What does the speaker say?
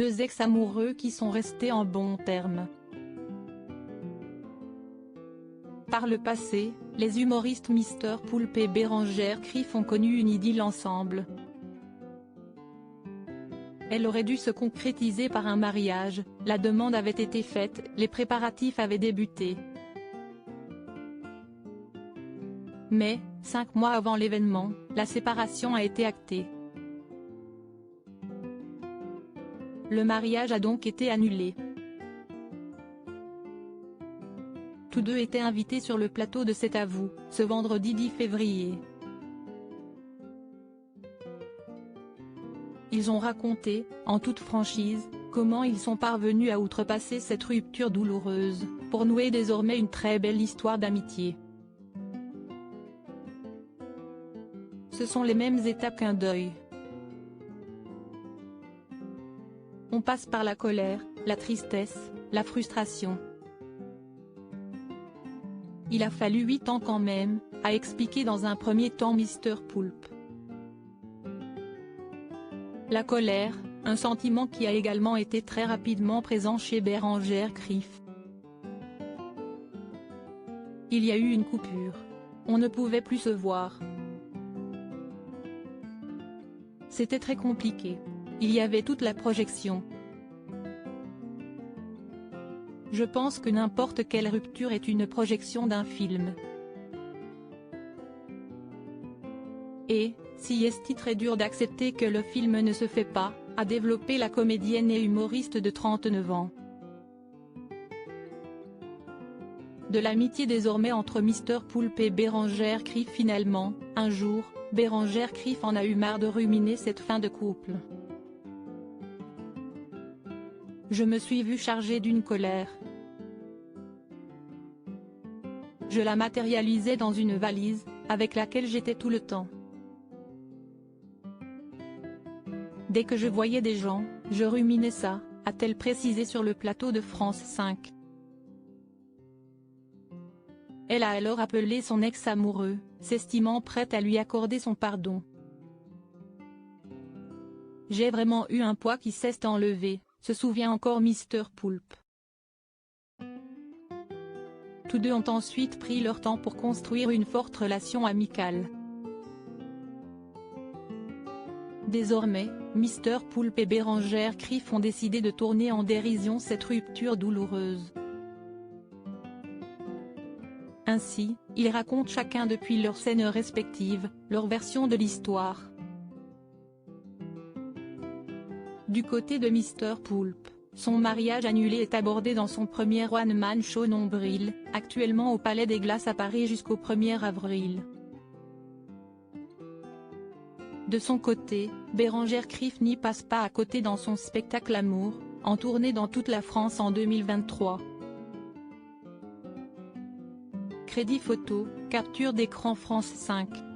deux ex-amoureux qui sont restés en bons termes. Par le passé, les humoristes Mr Poulpe et Bérengère Krief ont connu une idylle ensemble. Elle aurait dû se concrétiser par un mariage, la demande avait été faite, les préparatifs avaient débuté. Mais, 5 mois avant l'événement, la séparation a été actée. Le mariage a donc été annulé. Tous deux étaient invités sur le plateau de C'est à vous, ce vendredi 10 février. Ils ont raconté, en toute franchise, comment ils sont parvenus à outrepasser cette rupture douloureuse, pour nouer désormais une très belle histoire d'amitié. Ce sont les mêmes étapes qu'un deuil. On passe par la colère, la tristesse, la frustration. Il a fallu 8 ans quand même, a expliqué dans un premier temps Mr Poulpe. La colère, un sentiment qui a également été très rapidement présent chez Bérengère Krief. Il y a eu une coupure. On ne pouvait plus se voir. C'était très compliqué. Il y avait toute la projection. Je pense que n'importe quelle rupture est une projection d'un film. Et, si est très dur d'accepter que le film ne se fait pas, a développé la comédienne et humoriste de 39 ans. De l'amitié désormais entre Mr Poulpe et Bérengère Krief finalement, un jour, Bérengère Krief en a eu marre de ruminer cette fin de couple. Je me suis vue chargée d'une colère. Je la matérialisais dans une valise, avec laquelle j'étais tout le temps. Dès que je voyais des gens, je ruminais ça, a-t-elle précisé sur le plateau de France 5. Elle a alors appelé son ex-amoureux, s'estimant prête à lui accorder son pardon. J'ai vraiment eu un poids qui s'est enlevé, se souvient encore Mr Poulpe. Tous deux ont ensuite pris leur temps pour construire une forte relation amicale. Désormais, Mr Poulpe et Bérengère Krief ont décidé de tourner en dérision cette rupture douloureuse. Ainsi, ils racontent chacun depuis leurs scènes respectives, leur version de l'histoire. Du côté de Mr Poulpe, son mariage annulé est abordé dans son premier one-man show Nombril, actuellement au Palais des Glaces à Paris jusqu'au 1er avril. De son côté, Bérengère Krief n'y passe pas à côté dans son spectacle Amour, en tournée dans toute la France en 2023. Crédit photo, capture d'écran France 5.